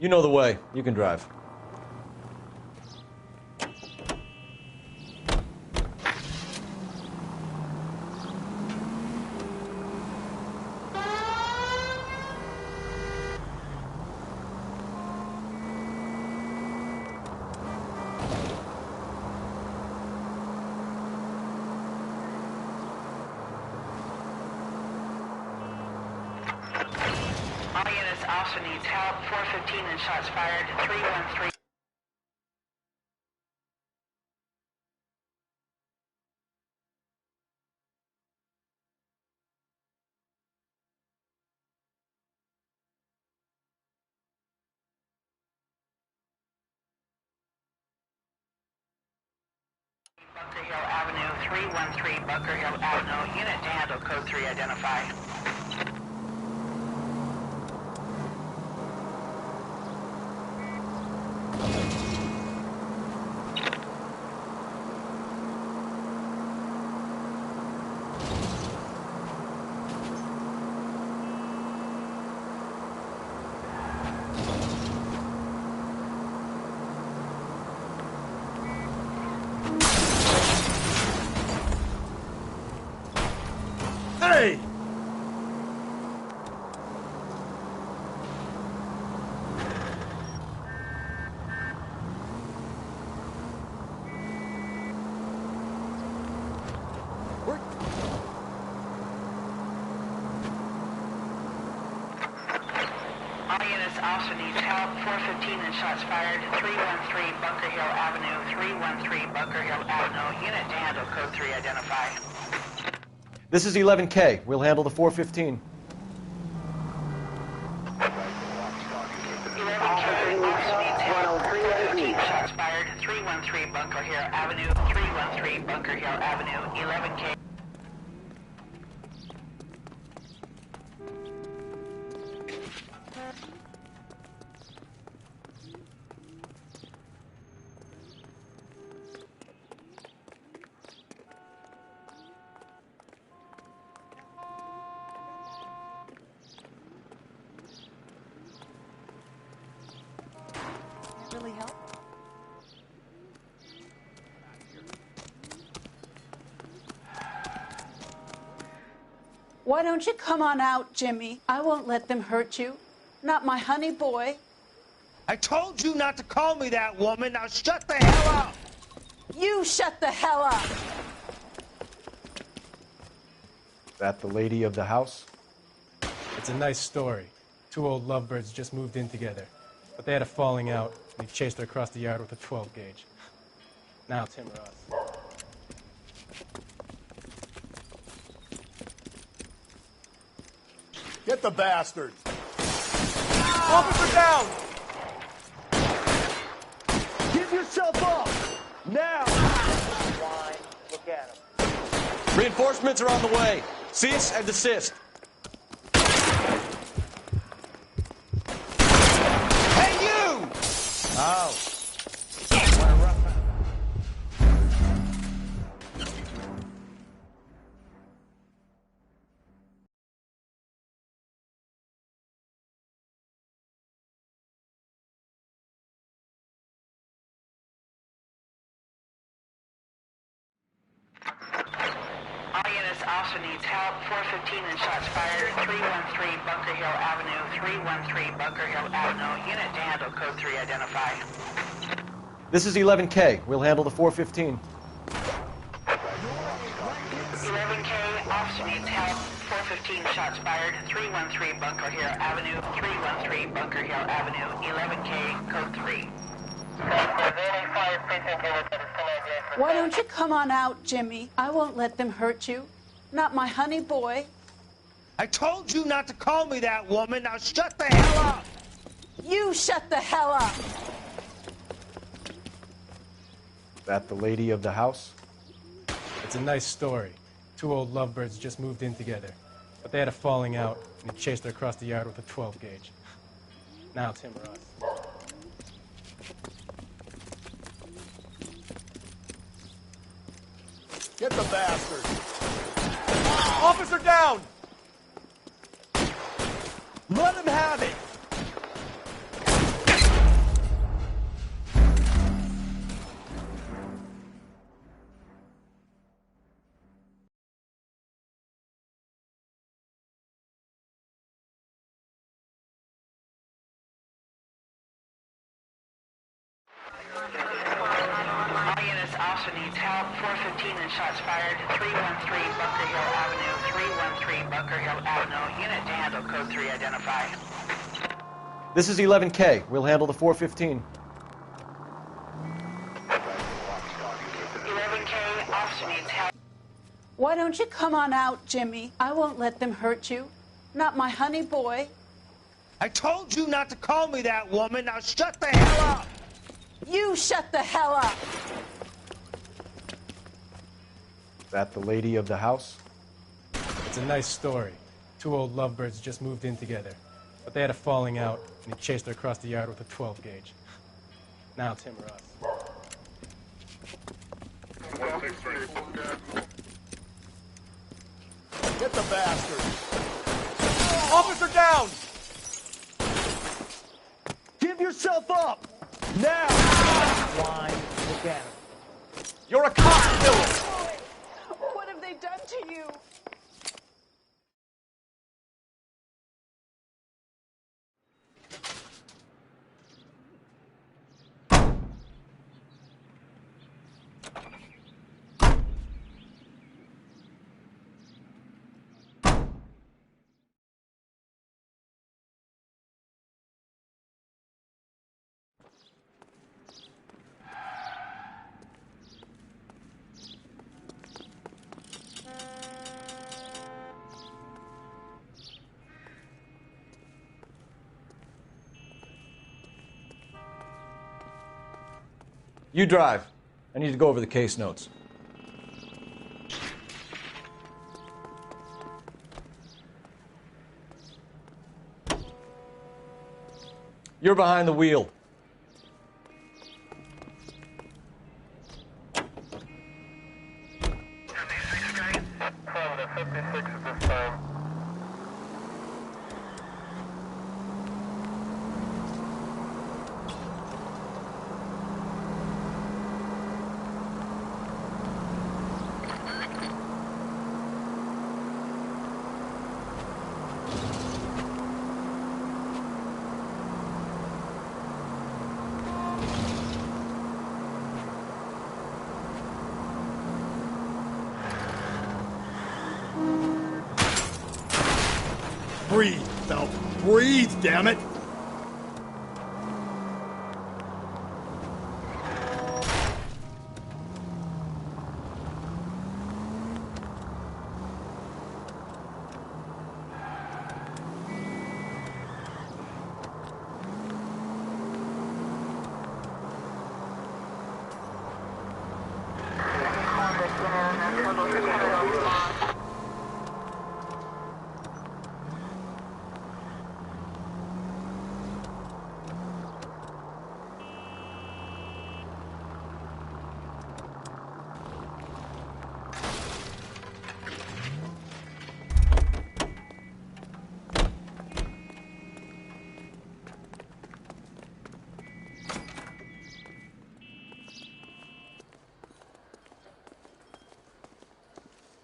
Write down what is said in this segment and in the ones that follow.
You know the way. You can drive. All units also needs help. 415 and shots fired. 313. Bunker Hill Avenue, 313 Bunker Hill Avenue. Unit to handle code 3 identify. Hey! All units also needs help. 415 and shots fired. 313 Bunker Hill Avenue, 313 Bunker Hill Avenue. Unit to handle code 3 identify. This is 11K. We'll handle the 415. 11K also needs help. 415 shots fired. 313 Bunker Hill Avenue, 313 Bunker Hill Avenue. 11K. Really help? Why don't you come on out, Jimmy? I won't let them hurt you. Not my honey boy. I told you not to call me that, woman. Now shut the hell up. You shut the hell up. That the lady of the house? It's a nice story. Two old lovebirds just moved in together. But they had a falling out, and he chased her across the yard with a 12 gauge. Now it's him or us. Get the bastards! Officer down! Give yourself up! Now! Look at him. Reinforcements are on the way. Cease and desist. Hey, you! Oh. All units also needs help. 415 and shots fired. 313 Bunker Hill Avenue, 313 Bunker Hill Avenue. Unit to handle code 3 identify. This is 11K. We'll handle the 415. 11K officer needs help. 415 shots fired. 313 Bunker Hill Avenue, 313 Bunker Hill Avenue. 11K code 3. Why don't you come on out, Jimmy? I won't let them hurt you. Not my honey boy. I told you not to call me that, woman. Now shut the hell up. You shut the hell up. That the lady of the house? It's a nice story. Two old lovebirds just moved in together. But they had a falling out, and he chased her across the yard with a 12 gauge. Now it's him or us. Get the bastards! Officer down! Let him have it! also needs help. 415 and shots fired. 313 Bunker Hill Avenue. 313 Bunker Hill Avenue. Unit to handle code 3 identify. This is 11K. We'll handle the 415. 11K, officer needs help. Why don't you come on out, Jimmy? I won't let them hurt you. Not my honey boy. I told you not to call me that, woman. Now shut the hell up! You shut the hell up. That the lady of the house? It's a nice story. Two old lovebirds just moved in together. But they had a falling out, and he chased her across the yard with a 12 gauge. Now it's him or us. Get the bastard! Officer down! Give yourself up! Now! Line, look at him. You're a cop killer! What have they done to you? You drive. I need to go over the case notes. You're behind the wheel. Breathe, Phelps. Breathe, damn it!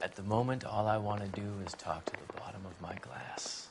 At the moment, all I want to do is talk to the bottom of my glass.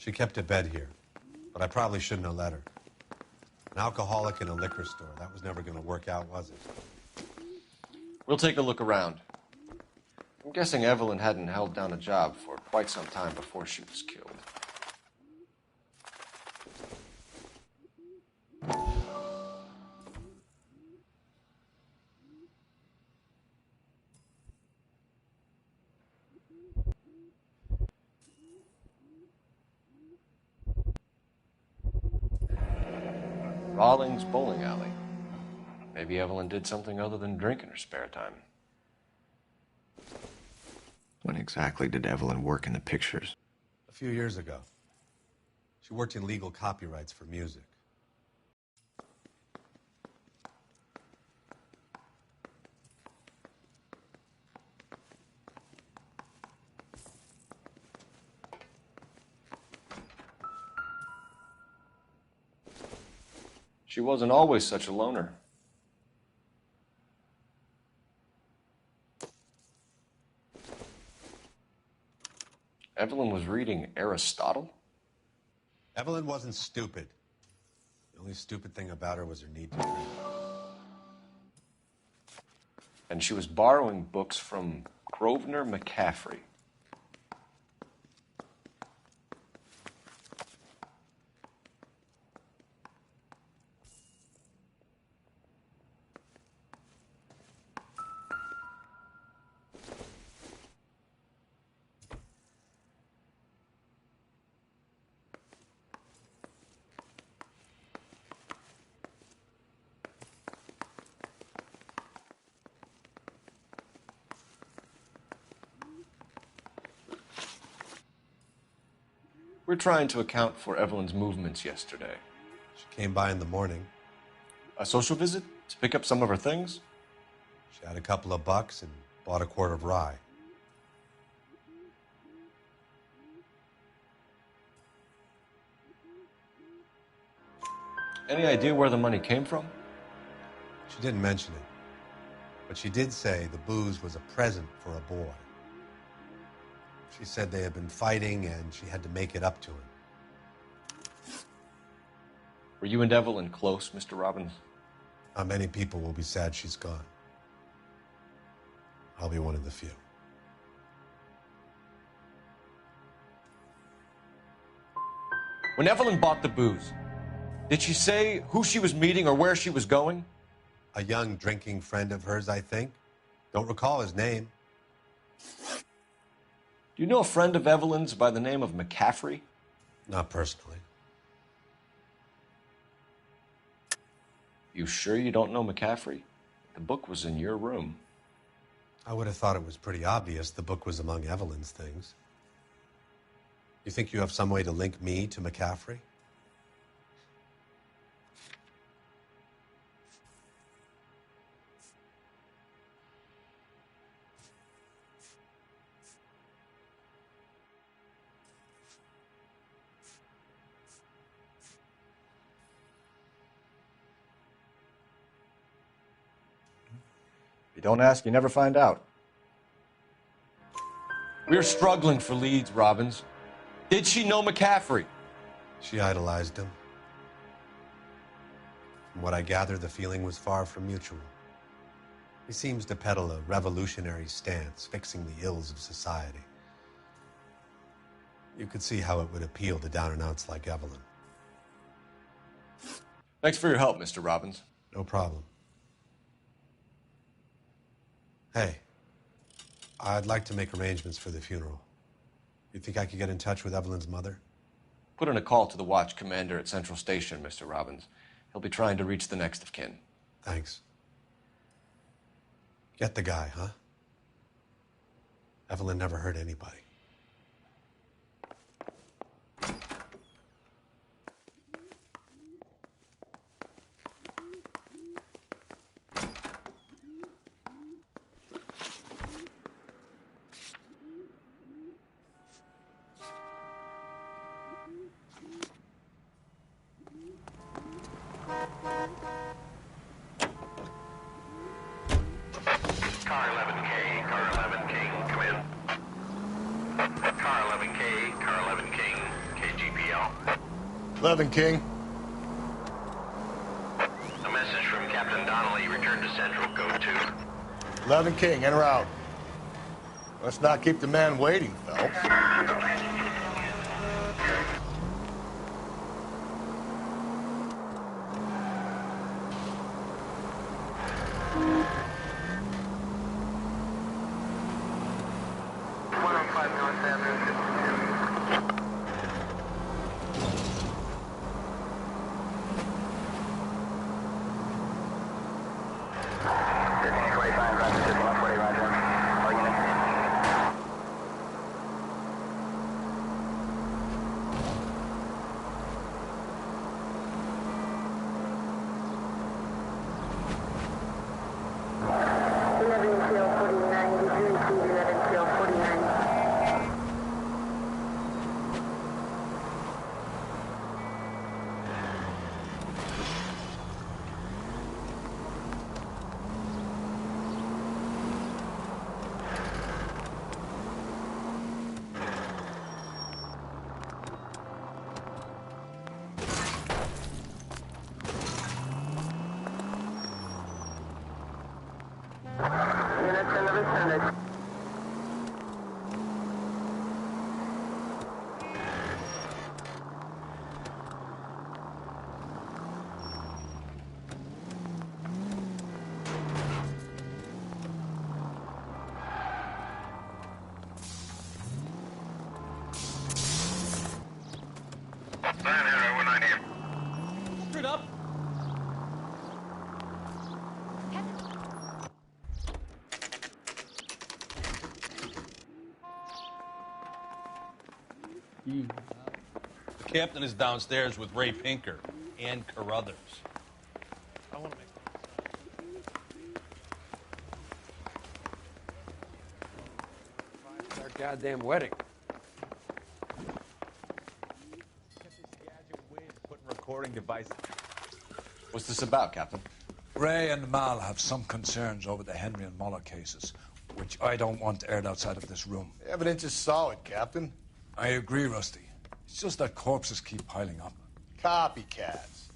She kept a bed here, but I probably shouldn't have let her. An alcoholic in a liquor store. That was never going to work out, was it? We'll take a look around. I'm guessing Evelyn hadn't held down a job for quite some time before she was killed. Rawlings Bowling Alley. Maybe Evelyn did something other than drink in her spare time. When exactly did Evelyn work in the pictures? A few years ago. She worked in legal copyrights for music. She wasn't always such a loner. Evelyn was reading Aristotle? Evelyn wasn't stupid. The only stupid thing about her was her need to drink. And she was borrowing books from Grosvenor McCaffrey. We're trying to account for Evelyn's movements yesterday. She came by in the morning. A social visit to pick up some of her things? She had a couple of bucks and bought a quart of rye. Any idea where the money came from? She didn't mention it, but she did say the booze was a present for a boy. She said they had been fighting and she had to make it up to him. Were you and Evelyn close, Mr. Robbins? Not many people will be sad she's gone. I'll be one of the few. When Evelyn bought the booze, did she say who she was meeting or where she was going? A young drinking friend of hers, I think. Don't recall his name. Do you know a friend of Evelyn's by the name of McCaffrey? Not personally. You sure you don't know McCaffrey? The book was in your room. I would have thought it was pretty obvious the book was among Evelyn's things. You think you have some way to link me to McCaffrey? If you don't ask, you never find out. We're struggling for leads, Robbins. Did she know McCaffrey? She idolized him. From what I gather, the feeling was far from mutual. He seems to peddle a revolutionary stance, fixing the ills of society. You could see how it would appeal to down-and-outs like Evelyn. Thanks for your help, Mr. Robbins. No problem. Hey, I'd like to make arrangements for the funeral. You think I could get in touch with Evelyn's mother? Put in a call to the watch commander at Central Station, Mr. Robbins. He'll be trying to reach the next of kin. Thanks. Get the guy, huh? Evelyn never hurt anybody. Car 11K, come in. 11 King. A message from Captain Donnelly. Return to Central, Code 2. 11 King, en route. Let's not keep the man waiting, Phelps. Screwed up. The captain is downstairs with Ray Pinker and Carruthers. I want to make It's our goddamn wedding. Putting recording devices. What's this about, Captain? Ray and Mal have some concerns over the Henry and Muller cases, which I don't want aired outside of this room. The evidence is solid, Captain. I agree, Rusty. It's just that corpses keep piling up. Copycats.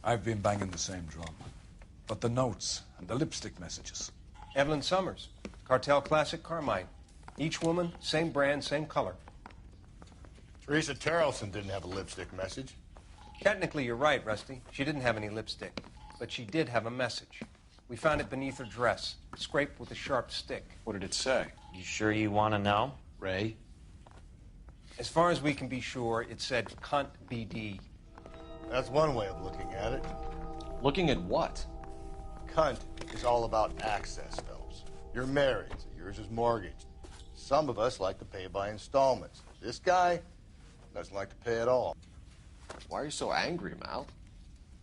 I've been banging the same drum. But the notes and the lipstick messages. Evelyn Summers, Cartel Classic Carmine. Each woman, same brand, same color. Teresa Terrelson didn't have a lipstick message. Technically, you're right, Rusty. She didn't have any lipstick. But she did have a message. We found it beneath her dress, scraped with a sharp stick. What did it say? You sure you want to know? Ray? As far as we can be sure, it said cunt BD. That's one way of looking at it. Looking at what? Cunt is all about access, Phelps. You're married, so yours is mortgaged. Some of us like to pay by installments. This guy doesn't like to pay at all. Why are you so angry, Mal?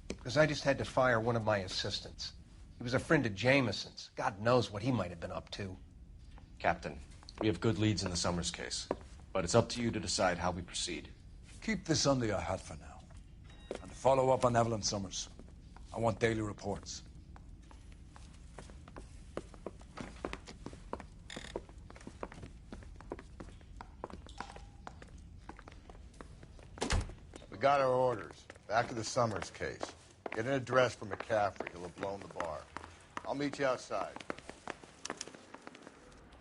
Because I just had to fire one of my assistants. He was a friend of Jameson's. God knows what he might have been up to. Captain, we have good leads in the Summers case, but it's up to you to decide how we proceed. Keep this under your hat for now. And follow up on Evelyn Summers. I want daily reports. We got our orders. Back to the Summers case. Get an address for McCaffrey. He'll have blown the bar. I'll meet you outside.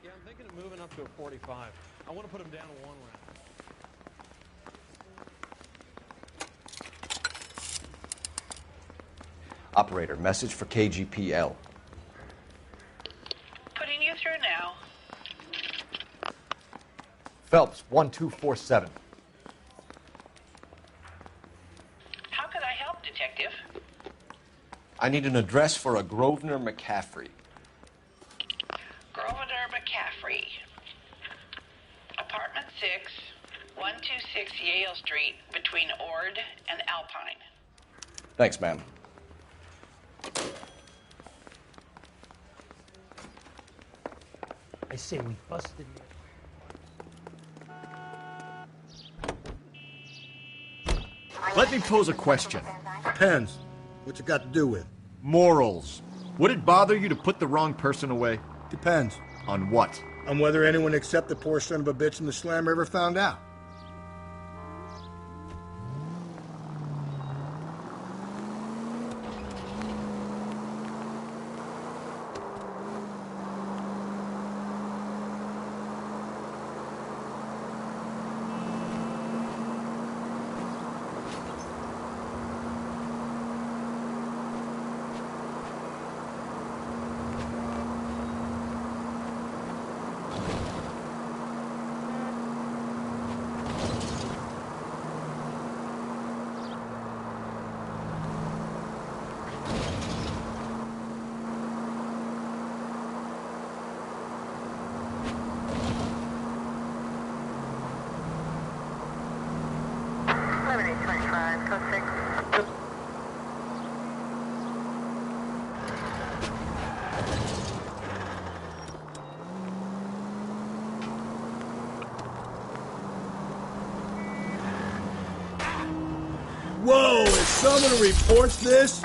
Yeah, I'm thinking of moving up to a 45. I want to put him down to 1 round. Operator, message for KGPL. Putting you through now. Phelps, 1247. How could I help, Detective? I need an address for a Grosvenor McCaffrey. Grosvenor McCaffrey. Apartment 6, 126 Yale Street, between Ord and Alpine. Thanks, ma'am. I say we busted you. Let me pose a question. Depends. What you got to do with? Morals. Would it bother you to put the wrong person away? Depends. On what? On whether anyone except the poor son of a bitch in the slammer ever found out. 5, code 6. Whoa, if someone reports this...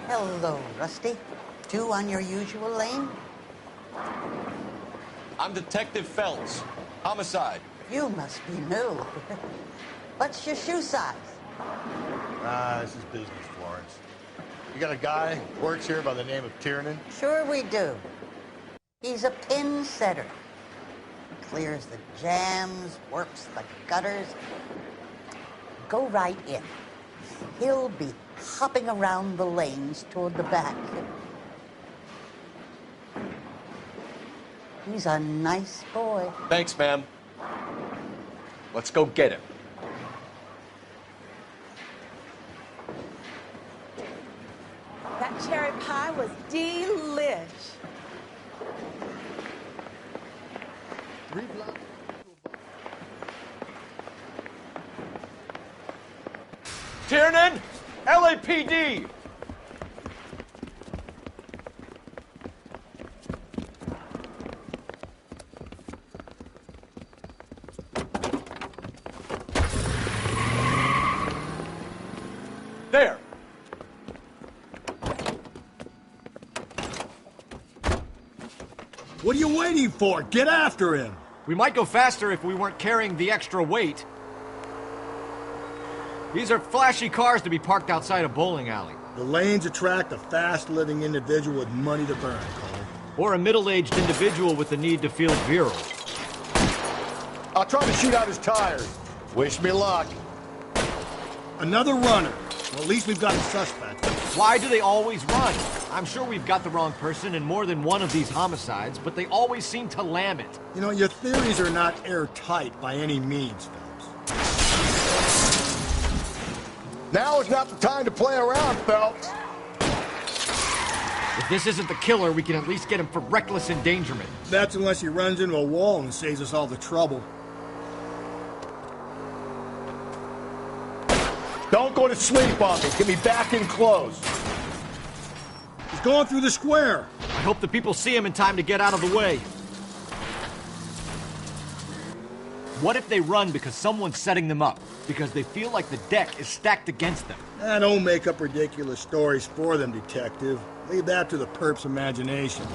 Hello, Rusty. 2 on your usual lane? I'm Detective Phelps. Homicide. You must be new. What's your shoe size? This is business, Florence. You got a guy who works here by the name of Tiernan? Sure we do. He's a pin setter. Clears the jams, works the gutters. Go right in. He'll be hopping around the lanes toward the back. He's a nice boy. Thanks, ma'am. Let's go get him. That cherry pie was delish. Tiernan! LAPD! There! What are you waiting for? Get after him! We might go faster if we weren't carrying the extra weight. These are flashy cars to be parked outside a bowling alley. The lanes attract a fast-living individual with money to burn, Cole. Or a middle-aged individual with the need to feel virile. I'll try to shoot out his tires. Wish me luck. Another runner. Well, at least we've got a suspect. Why do they always run? I'm sure we've got the wrong person in more than one of these homicides, but they always seem to lam it. You know, your theories are not airtight by any means, Phelps. Now is not the time to play around, Phelps. If this isn't the killer, we can at least get him for reckless endangerment. That's unless he runs into a wall and saves us all the trouble. Don't go to sleep on me. Get me back in close. He's going through the square. I hope the people see him in time to get out of the way. What if they run because someone's setting them up? Because they feel like the deck is stacked against them? Don't make up ridiculous stories for them, detective. Leave that to the perp's imagination.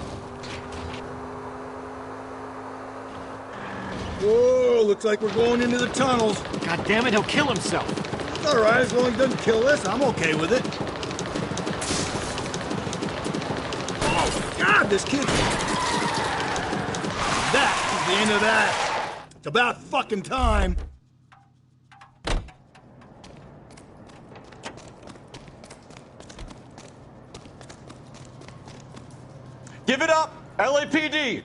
Whoa, looks like we're going into the tunnels. God damn it, he'll kill himself. It's all right, as long as he doesn't kill us, I'm okay with it. Oh, God, this kid... That is the end of that. It's about fucking time. Give it up, LAPD!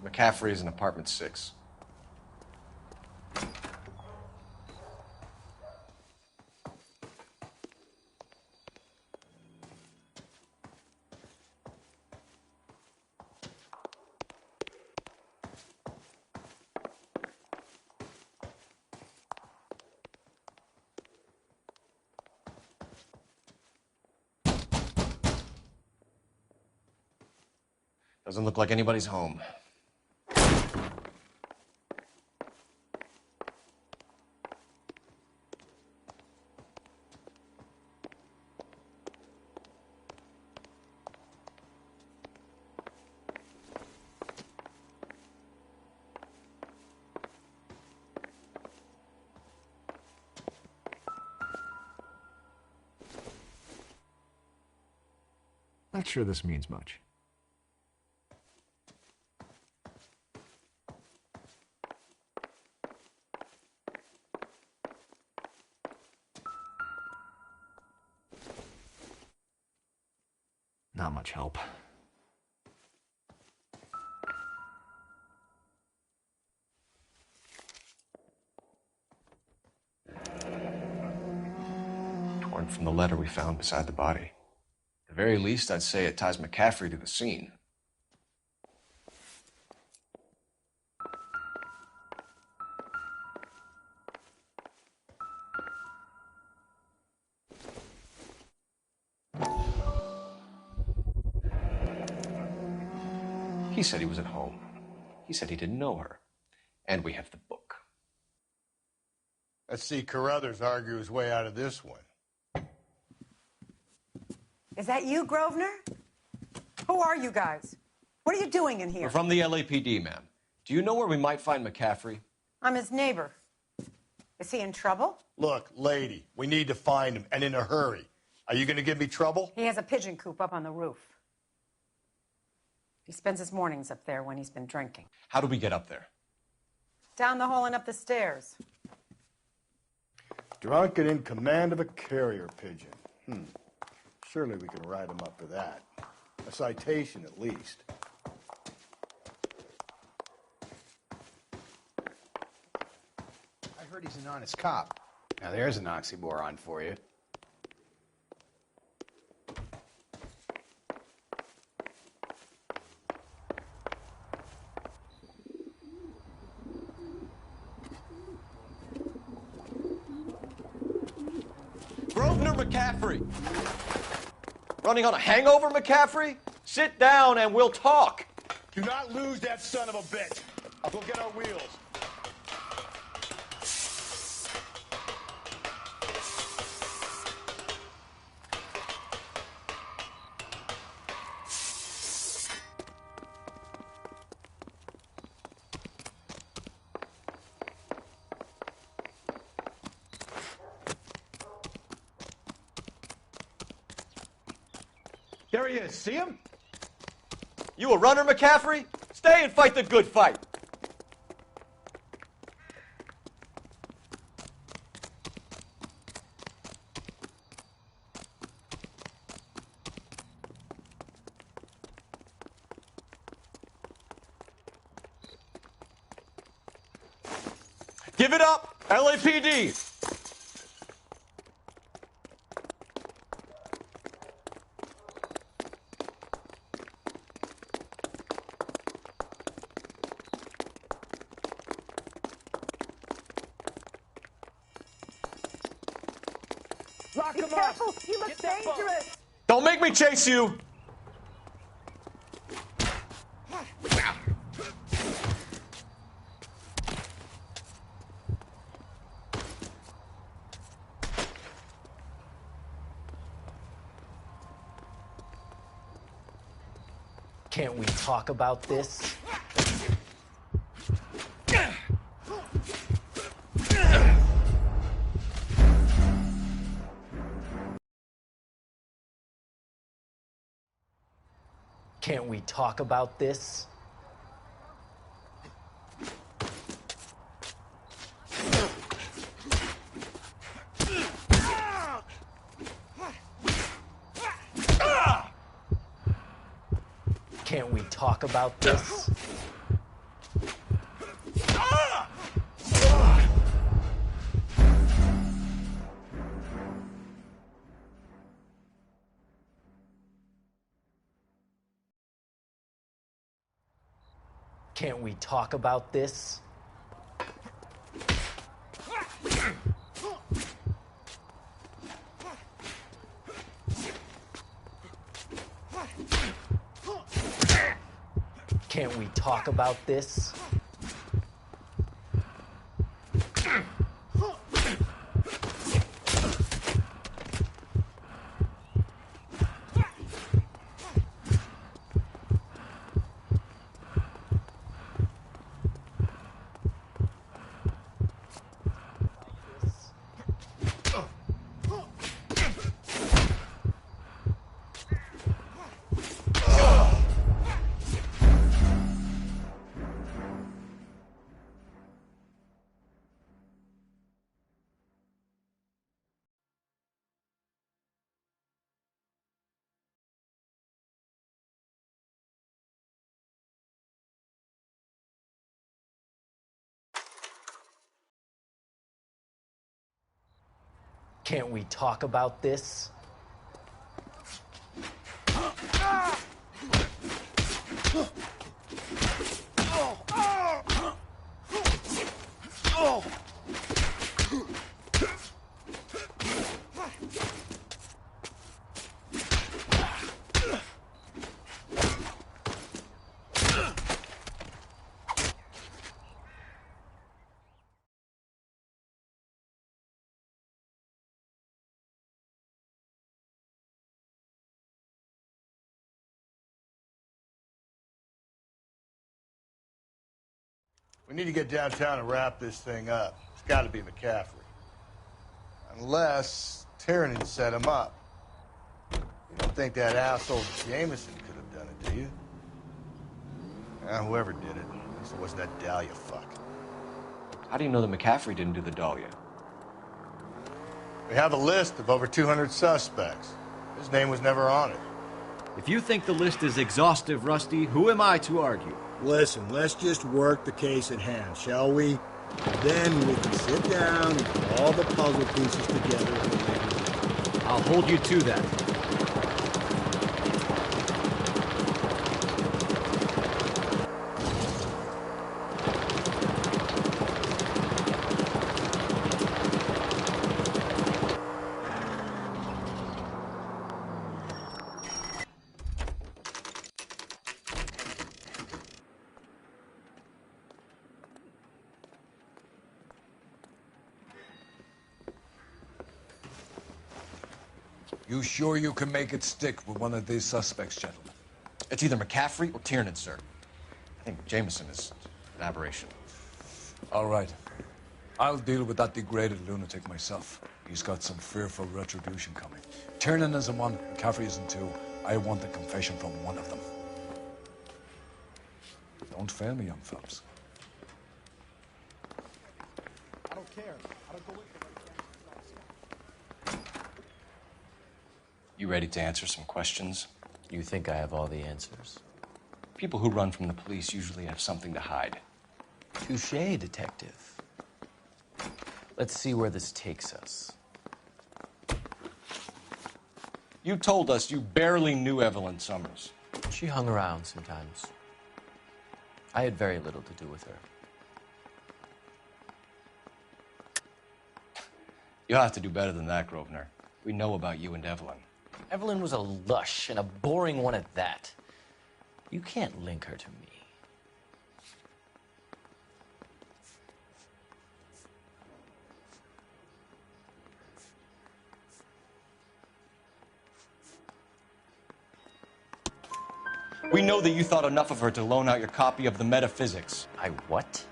McCaffrey is in apartment 6. Doesn't look like anybody's home. Not sure this means much. Not much help. Torn from the letter we found beside the body. At the very least, I'd say it ties McCaffrey to the scene. He said he was at home. He said he didn't know her. And we have the book. Let's see Carruthers argue his way out of this one. Is that you, Grosvenor? Who are you guys? What are you doing in here? We're from the LAPD, ma'am. Do you know where we might find McCaffrey? I'm his neighbor. Is he in trouble? Look, lady, we need to find him, and in a hurry. Are you going to give me trouble? He has a pigeon coop up on the roof. He spends his mornings up there when he's been drinking. How do we get up there? Down the hall and up the stairs. Drunk and in command of a carrier pigeon. Surely we can write him up for that. A citation, at least. I heard he's an honest cop. Now there's an oxymoron for you. Grosvenor McCaffrey! Running on a hangover, McCaffrey? Sit down and we'll talk. Do not lose that son of a bitch. We'll get our wheels. There he is. See him? You a runner, McCaffrey? Stay and fight the good fight. Give it up, LAPD. Lock Be him careful! up. He looks dangerous! Don't make me chase you. Can't we talk about this? Can't we talk about this? Can't we talk about this? Can't we talk about this? Can't we talk about this? Can't we talk about this? We need to get downtown and wrap this thing up. It's got to be McCaffrey. Unless Tiernan set him up. You don't think that asshole Jameson could have done it, do you? Whoever did it. At least it wasn't that Dahlia fuck. How do you know that McCaffrey didn't do the Dahlia? We have a list of over 200 suspects. His name was never on it. If you think the list is exhaustive, Rusty, who am I to argue? Listen, let's just work the case at hand, shall we? Then we can sit down and put all the puzzle pieces together at a later date. I'll hold you to that. You sure you can make it stick with one of these suspects, gentlemen? It's either McCaffrey or Tiernan, sir. I think Jameson is an aberration. All right. I'll deal with that degraded lunatic myself. He's got some fearful retribution coming. Tiernan isn't one, McCaffrey isn't two. I want a confession from one of them. Don't fail me, young fellas. I don't care. I don't go with You ready to answer some questions? You think I have all the answers? People who run from the police usually have something to hide. Touché, detective. Let's see where this takes us. You told us you barely knew Evelyn Summers. She hung around sometimes. I had very little to do with her. You'll have to do better than that, Grosvenor. We know about you and Evelyn. Evelyn was a lush, and a boring one at that. You can't link her to me. We know that you thought enough of her to loan out your copy of the Metaphysics. I what?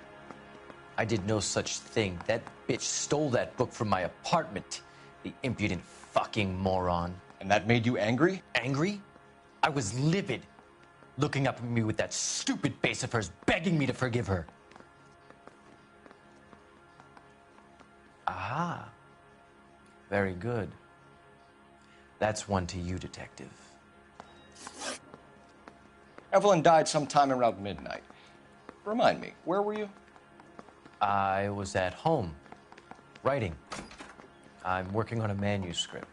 I did no such thing. That bitch stole that book from my apartment. The impudent fucking moron. And that made you angry? Angry? I was livid. Looking up at me with that stupid face of hers, begging me to forgive her. Aha. Very good. That's one to you, detective. Evelyn died sometime around midnight. Remind me, where were you? I was at home, writing. I'm working on a manuscript.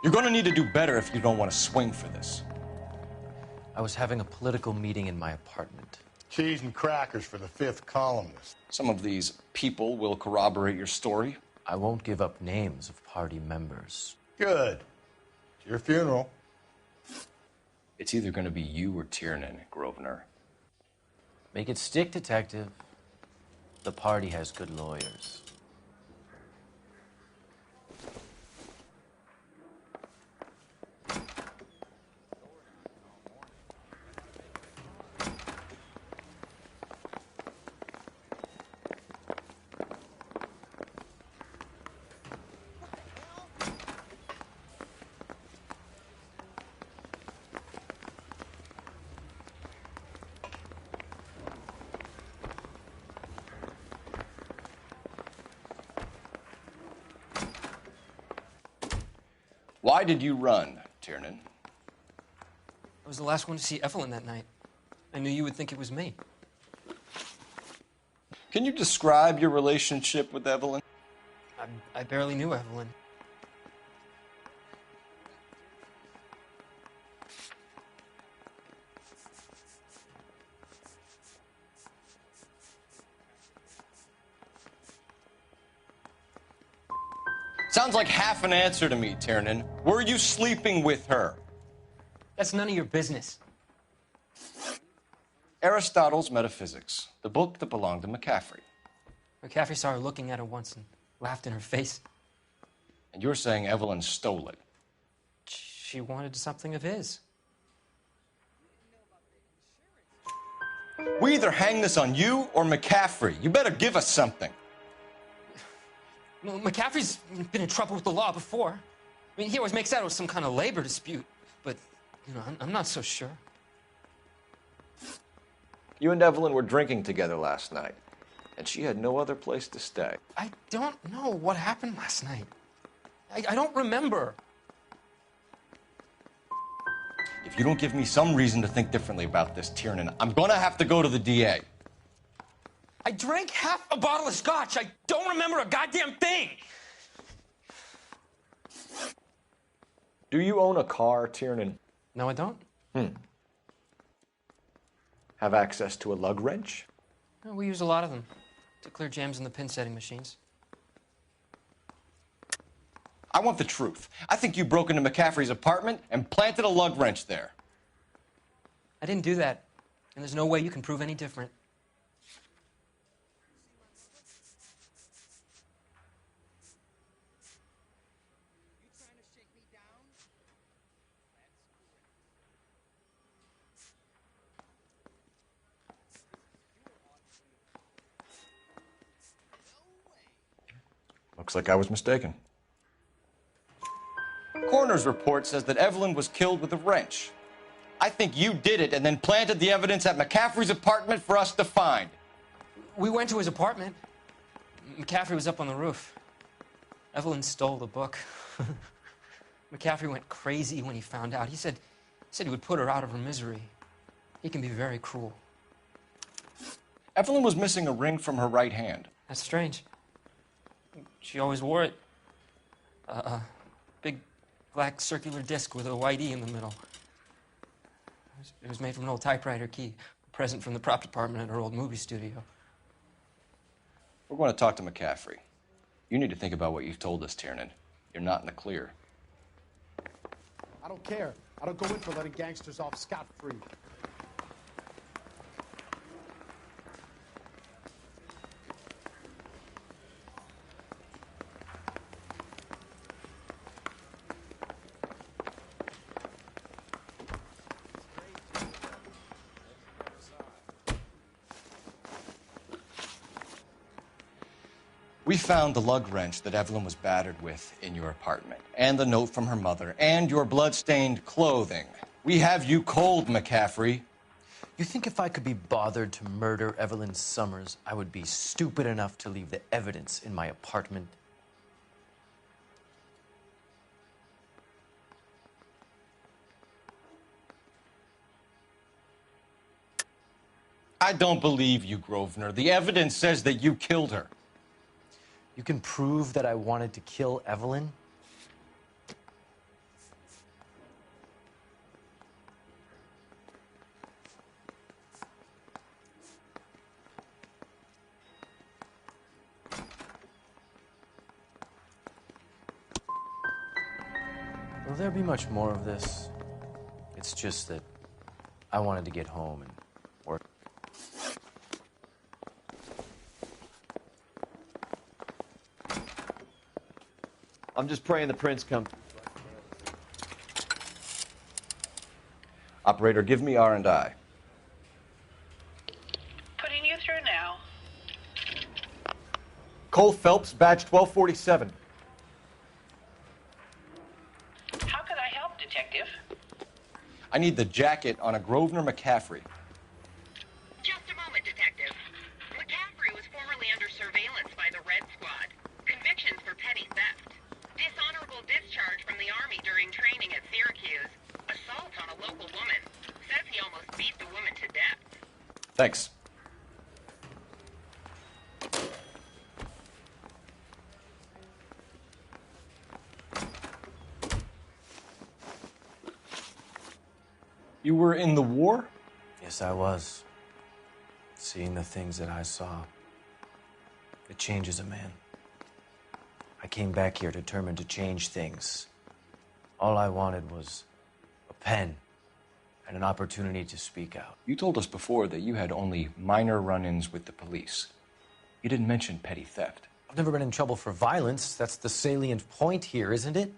You're going to need to do better if you don't want to swing for this. I was having a political meeting in my apartment. Cheese and crackers for the 5th columnist. Some of these people will corroborate your story. I won't give up names of party members. Good. It's your funeral. It's either going to be you or Tiernan, Grosvenor. Make it stick, detective. The party has good lawyers. Why did you run, Tiernan? I was the last one to see Evelyn that night. I knew you would think it was me. Can you describe your relationship with Evelyn? I barely knew Evelyn. Sounds like half an answer to me, Tiernan. Were you sleeping with her? That's none of your business. Aristotle's Metaphysics, the book that belonged to McCaffrey. McCaffrey saw her looking at her once and laughed in her face. And you're saying Evelyn stole it? She wanted something of his. We either hang this on you or McCaffrey. You better give us something. Well, McCaffrey's been in trouble with the law before. I mean, he always makes out it was some kind of labor dispute. But, you know, I'm not so sure. You and Evelyn were drinking together last night, and she had no other place to stay. I don't know what happened last night. I don't remember. If you don't give me some reason to think differently about this, Tiernan, I'm gonna have to go to the DA. I drank half a bottle of scotch. I don't remember a goddamn thing. Do you own a car, Tiernan? No, I don't. Have access to a lug wrench? No, we use a lot of them to clear jams in the pin setting machines. I want the truth. I think you broke into McCaffrey's apartment and planted a lug wrench there. I didn't do that, and there's no way you can prove any different. Looks like I was mistaken. Coroner's report says that Evelyn was killed with a wrench. I think you did it and then planted the evidence at McCaffrey's apartment for us to find. We went to his apartment. McCaffrey was up on the roof. Evelyn stole the book. McCaffrey went crazy when he found out. He said he would put her out of her misery. He can be very cruel. Evelyn was missing a ring from her right hand. That's strange. She always wore it. A big black circular disc with a white E in the middle. It was made from an old typewriter key, a present from the prop department at her old movie studio. We're going to talk to McCaffrey. You need to think about what you've told us, Tiernan. You're not in the clear. I don't care. I don't go in for letting gangsters off scot-free. We found the lug wrench that Evelyn was battered with in your apartment, and the note from her mother, and your blood-stained clothing. We have you cold, McCaffrey. You think if I could be bothered to murder Evelyn Summers, I would be stupid enough to leave the evidence in my apartment? I don't believe you, Grosvenor. The evidence says that you killed her. You can prove that I wanted to kill Evelyn? Will there be much more of this? It's just that I wanted to get home and work. I'm just praying the prince comes. Operator, give me R&I. Putting you through now. Cole Phelps, badge 1247. How could I help, Detective? I need the jacket on a Grosvenor McCaffrey. Just a moment, Detective. McCaffrey was formerly under surveillance by the Red Squad. Convictions for petty theft. Dishonorable discharge from the Army during training at Syracuse. Assault on a local woman. Says he almost beat the woman to death. Thanks. You were in the war? Yes, I was. Seeing the things that I saw, it changes a man. I came back here determined to change things. All I wanted was a pen and an opportunity to speak out. You told us before that you had only minor run-ins with the police. You didn't mention petty theft. I've never been in trouble for violence. That's the salient point here, isn't it?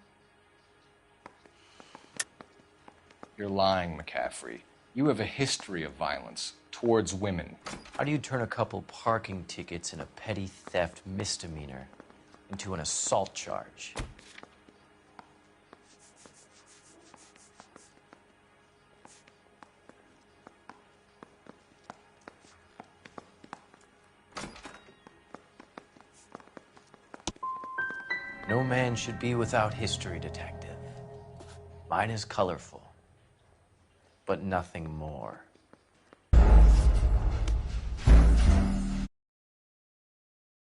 You're lying, McCaffrey. You have a history of violence towards women. How do you turn a couple parking tickets and a petty theft misdemeanor into an assault charge? No man should be without history, Detective. Mine is colorful, but nothing more.